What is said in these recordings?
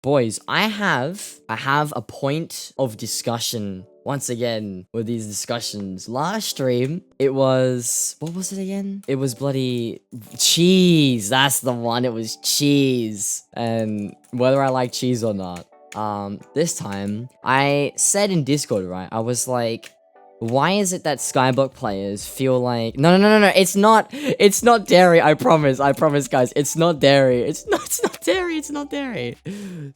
Boys, I have a point of discussion once again with these discussions. Last stream, it was, what was it again? It was bloody cheese. That's the one. It was cheese. And whether I like cheese or not. This time, I said in Discord, right? I was like, why is it that Skyblock players feel like no, it's not dairy, I promise guys, it's not dairy, it's not dairy.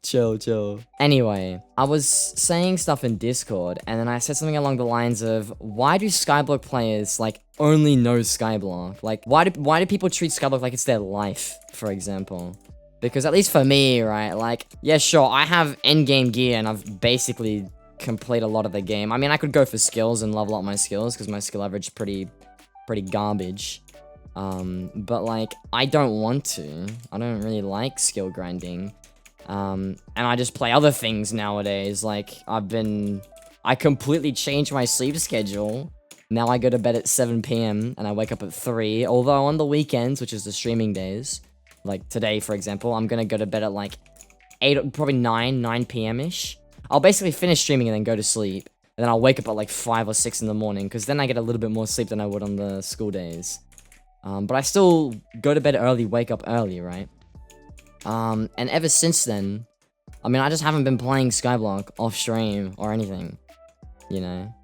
Chill. Anyway, I was saying stuff in Discord and then I said something along the lines of, why do Skyblock players like only know Skyblock? Like why do people treat Skyblock like it's their life, for example? Because at least for me, right, like, yeah, sure, I have endgame gear and I've basically complete a lot of the game. I mean, I could go for skills and level up my skills because my skill average is pretty garbage. But like, I don't want to. I don't really like skill grinding. And I just play other things nowadays. Like, I completely changed my sleep schedule. Now I go to bed at 7 PM and I wake up at 3. Although on the weekends, which is the streaming days, like today, for example, I'm gonna go to bed at like 8, probably 9 PM-ish. I'll basically finish streaming and then go to sleep. And then I'll wake up at like 5 or 6 in the morning, because then I get a little bit more sleep than I would on the school days. But I still go to bed early, wake up early, right? And ever since then, I mean, I just haven't been playing Skyblock off stream or anything, you know?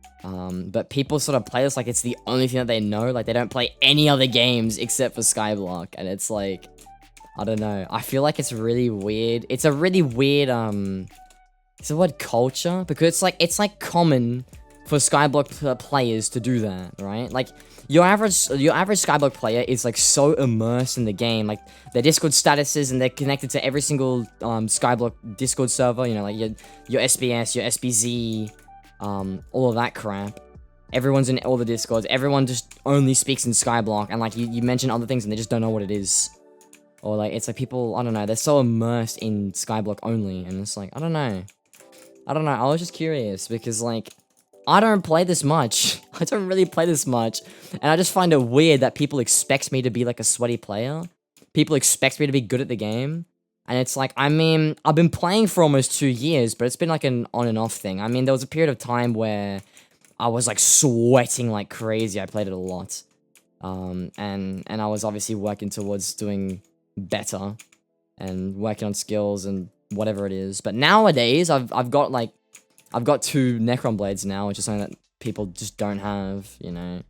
But people sort of play this like it's the only thing that they know. Like, they don't play any other games except for Skyblock. And it's like, I don't know. I feel like it's really weird. It's a really weird, it's the word culture, because it's like common for Skyblock players to do that, right? Like, your average Skyblock player is like so immersed in the game, like their Discord statuses, and they're connected to every single Skyblock Discord server, you know, like your SBS, your SBZ, all of that crap. Everyone's in all the Discords, everyone just only speaks in Skyblock, and like you mention other things and they just don't know what it is. Or like, it's like people, I don't know, they're so immersed in Skyblock only, and it's like, I don't know, I was just curious, because, like, I don't play this much. I don't really play this much. And I just find it weird that people expect me to be, like, a sweaty player. People expect me to be good at the game. And it's like, I mean, I've been playing for almost 2 years, but it's been, like, an on and off thing. I mean, there was a period of time where I was, like, sweating like crazy. I played it a lot. And I was obviously working towards doing better and working on skills and whatever it is. But nowadays, I've got 2 Necron blades now, which is something that people just don't have, you know.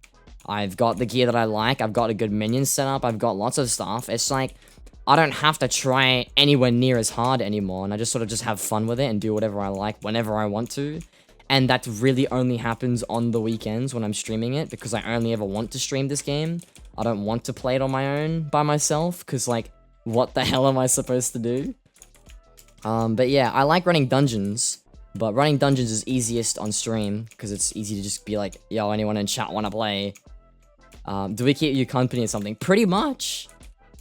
I've got the gear that I like, I've got a good minion setup, I've got lots of stuff. It's like, I don't have to try anywhere near as hard anymore, and I just sort of just have fun with it and do whatever I like whenever I want to. And that really only happens on the weekends when I'm streaming it, because I only ever want to stream this game. I don't want to play it on my own by myself, because, like, what the hell am I supposed to do? But yeah, I like running dungeons, but running dungeons is easiest on stream, because it's easy to just be like, yo, anyone in chat wanna play? Do we keep you company or something? Pretty much.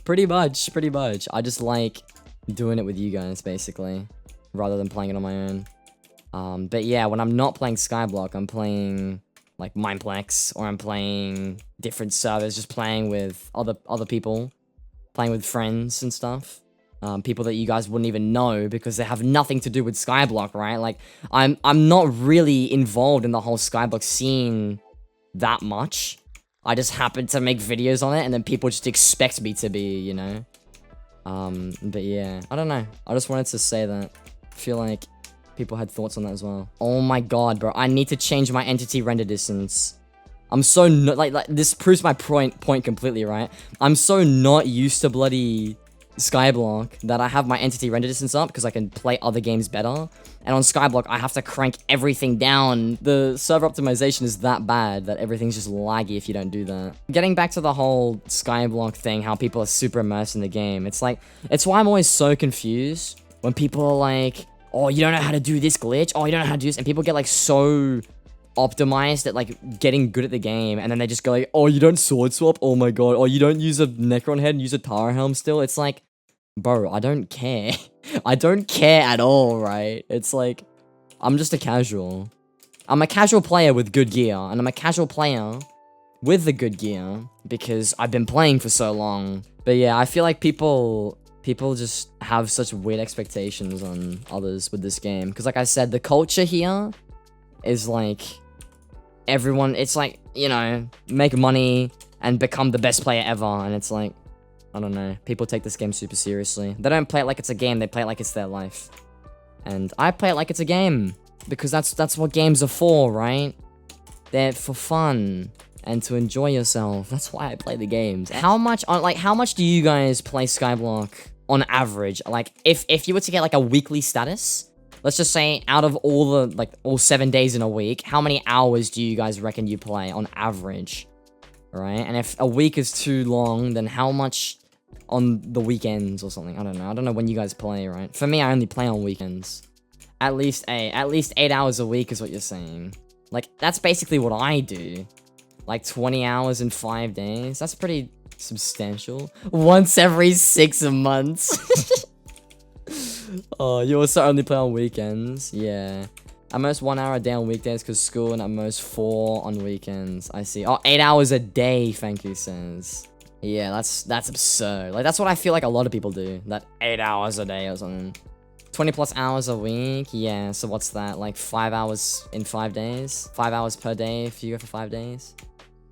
I just like doing it with you guys, basically, rather than playing it on my own. But yeah, when I'm not playing Skyblock, I'm playing, like, Mineplex, or I'm playing different servers, just playing with other people, playing with friends and stuff. People that you guys wouldn't even know, because they have nothing to do with Skyblock, right? Like, I'm not really involved in the whole Skyblock scene that much. I just happen to make videos on it, and then people just expect me to be, you know? But yeah, I don't know. I just wanted to say that. I feel like people had thoughts on that as well. Oh my god, bro. I need to change my entity render distance. I'm so not, like, this proves my point completely, right? I'm so not used to bloody Skyblock that I have my entity render distance up because I can play other games better. And on Skyblock, I have to crank everything down. The server optimization is that bad that everything's just laggy if you don't do that. Getting back to the whole Skyblock thing, how people are super immersed in the game. It's like, it's why I'm always so confused when people are like, oh, you don't know how to do this glitch? Oh, you don't know how to do this? And people get, like, so optimized at, like, getting good at the game, and then they just go like, oh, you don't sword swap? Oh my god. Oh, you don't use a Necron head and use a Tara helm still? It's like, bro, I don't care. I don't care at all, right? It's like, I'm just a casual. I'm a casual player with good gear, and I'm a casual player with the good gear because I've been playing for so long. But yeah, I feel like people people just have such weird expectations on others with this game. Because like I said, the culture here is like everyone, it's like, you know, make money and become the best player ever. And it's like, I don't know, people take this game super seriously. They don't play it like it's a game, they play it like it's their life. And I play it like it's a game, because that's what games are for, right? They're for fun and to enjoy yourself. That's why I play the games. How much do you guys play Skyblock on average? Like, if you were to get like a weekly status, let's just say out of all 7 days in a week, how many hours do you guys reckon you play on average? Right? And if a week is too long, then how much on the weekends or something? I don't know. I don't know when you guys play, right? For me, I only play on weekends. At least 8 hours a week is what you're saying. Like, that's basically what I do. Like 20 hours in 5 days. That's pretty substantial. Once every 6 months. Oh, you also only play on weekends? Yeah. At most 1 hour a day on weekdays because school, and at most 4 on weekends. I see. Oh, 8 hours a day, Fanku says. Yeah, that's absurd. Like, that's what I feel like a lot of people do. That 8 hours a day or something. 20 plus hours a week? Yeah, so what's that? Like 5 hours in 5 days? 5 hours per day if you go for 5 days?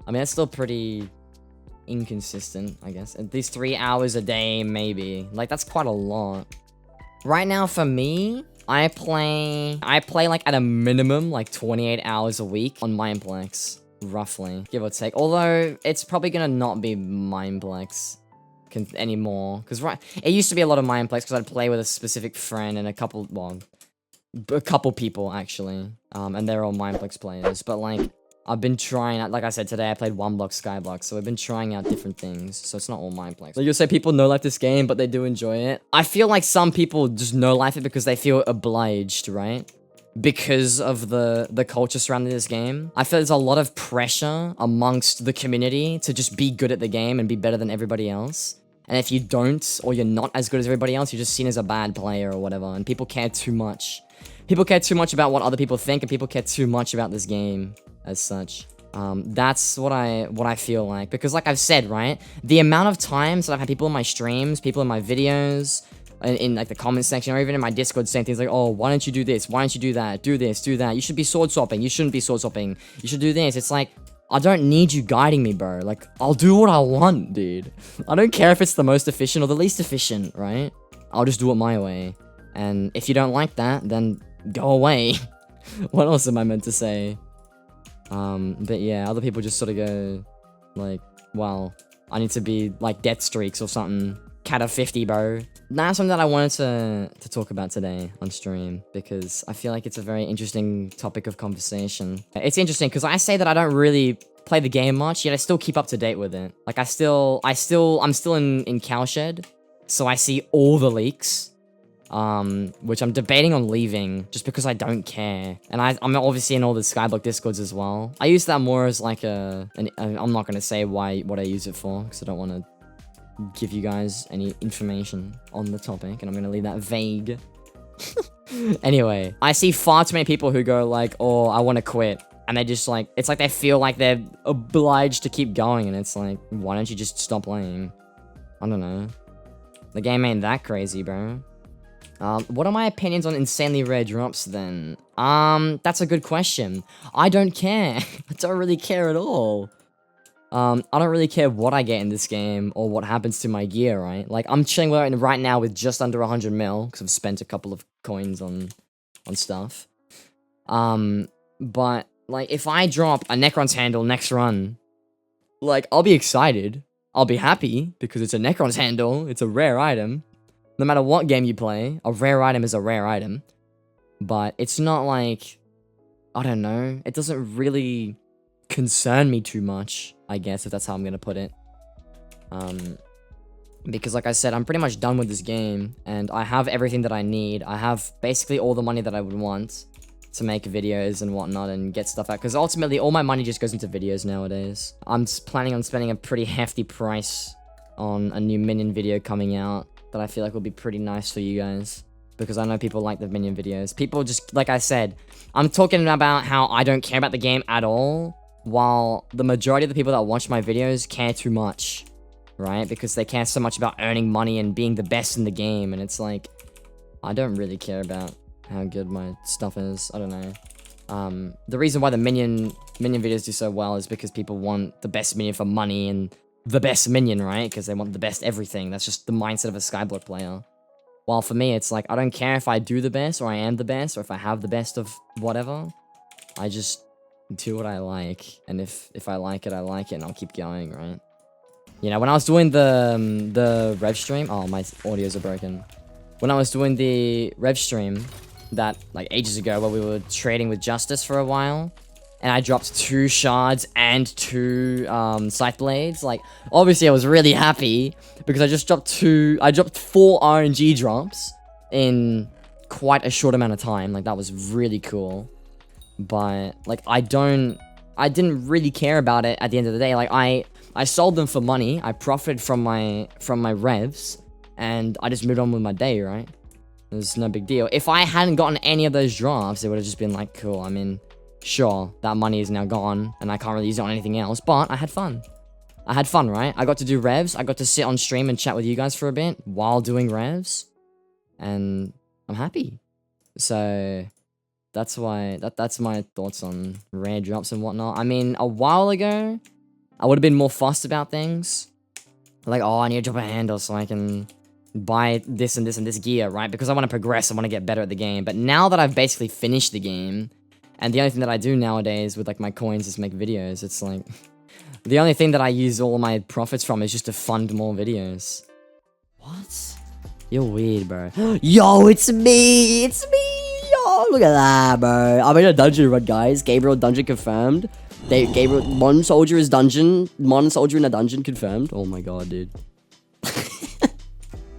I mean, that's still pretty inconsistent, I guess. At least 3 hours a day, maybe. Like, that's quite a lot. Right now, for me, I play like at a minimum, like 28 hours a week on Mindplex, roughly, give or take. Although, it's probably gonna not be Mindplex anymore. Because, right, it used to be a lot of Mindplex because I'd play with a specific friend and a couple people, actually. And they're all Mindplex players. But, like, I've been trying, like I said, today I played One Block Skyblock, so I've been trying out different things, so it's not all Mindplex. Like, you'll say people no-life this game, but they do enjoy it. I feel like some people just no-life it because they feel obliged, right? Because of the culture surrounding this game. I feel there's a lot of pressure amongst the community to just be good at the game and be better than everybody else. And if you don't, or you're not as good as everybody else, you're just seen as a bad player or whatever, and people care too much. People care too much about what other people think, and people care too much about this game as such. That's what I feel like. Because like I've said, right? The amount of times that I've had people in my streams, people in my videos, in like the comment section, or even in my Discord saying things like, oh, why don't you do this? Why don't you do that? Do this, do that. You should be sword swapping. You shouldn't be sword swapping. You should do this. It's like, I don't need you guiding me, bro. Like, I'll do what I want, dude. I don't care if it's the most efficient or the least efficient, right? I'll just do it my way. And if you don't like that, then go away. What else am I meant to say? But yeah, other people just sort of go, like, well, I need to be, like, death streaks or something. Cat of 50, bro. That's something that I wanted to talk about today on stream, because I feel like it's a very interesting topic of conversation. It's interesting, because I say that I don't really play the game much, yet I still keep up to date with it. Like, I'm still in Cowshed, so I see all the leaks. Which I'm debating on leaving just because I don't care. And I'm obviously in all the Skyblock Discords as well. I use that more as like I'm not going to say what I use it for, because I don't want to give you guys any information on the topic, and I'm going to leave that vague. Anyway, I see far too many people who go like, oh, I want to quit. And they just like, it's like they feel like they're obliged to keep going, and it's like, why don't you just stop playing? I don't know. The game ain't that crazy, bro. What are my opinions on insanely rare drops then? That's a good question. I don't care. I don't really care at all. I don't really care what I get in this game or what happens to my gear, right? Like, I'm chilling right now with just under 100 mil, because I've spent a couple of coins on stuff. But, like, if I drop a Necron's handle next run, like, I'll be excited. I'll be happy, because it's a Necron's handle. It's a rare item. No matter what game you play, a rare item is a rare item. But it's not like, I don't know, it doesn't really concern me too much, I guess, if that's how I'm gonna put it. Because like I said, I'm pretty much done with this game, and I have everything that I need. I have basically all the money that I would want to make videos and whatnot and get stuff out. Because ultimately, all my money just goes into videos nowadays. I'm planning on spending a pretty hefty price on a new Minion video coming out that I feel like will be pretty nice for you guys, because I know people like the Minion videos. People just, like I said, I'm talking about how I don't care about the game at all, while the majority of the people that watch my videos care too much. right? Because they care so much about earning money and being the best in the game, and it's like, I don't really care about how good my stuff is. I don't know. The reason why the minion videos do so well is because people want the best minion for money and the best minion, right? Because they want the best everything. That's just the mindset of a Skyblock player. While for me, it's like, I don't care if I do the best, or I am the best, or if I have the best of whatever. I just do what I like. And if I like it, I like it, and I'll keep going, right? You know, when I was doing the rev stream... Oh, my audios are broken. When I was doing the rev stream, that, like, ages ago, where we were trading with Justice for a while, and I dropped 2 shards and 2 scythe blades. Like, obviously I was really happy because I just dropped 4 RNG drops in quite a short amount of time. Like, that was really cool. But, like, I didn't really care about it at the end of the day. Like, I sold them for money. I profited from my revs, and I just moved on with my day, right? It was no big deal. If I hadn't gotten any of those drops, it would have just been like, cool, I mean... Sure, that money is now gone, and I can't really use it on anything else, but I had fun. I had fun, right? I got to do revs, I got to sit on stream and chat with you guys for a bit while doing revs, and I'm happy. So, that's why, that's my thoughts on rare drops and whatnot. I mean, a while ago, I would have been more fussed about things. Like, oh, I need to drop a handle so I can buy this and this and this gear, right? Because I want to progress, I want to get better at the game. But now that I've basically finished the game, and the only thing that I do nowadays with, like, my coins is make videos. It's like... The only thing that I use all my profits from is just to fund more videos. What? You're weird, bro. Yo, it's me! It's me! Yo, look at that, bro. I'm in a dungeon run, guys. Gabriel dungeon confirmed. Gabriel... Modern soldier is dungeon. Modern soldier in a dungeon confirmed. Oh my god, dude.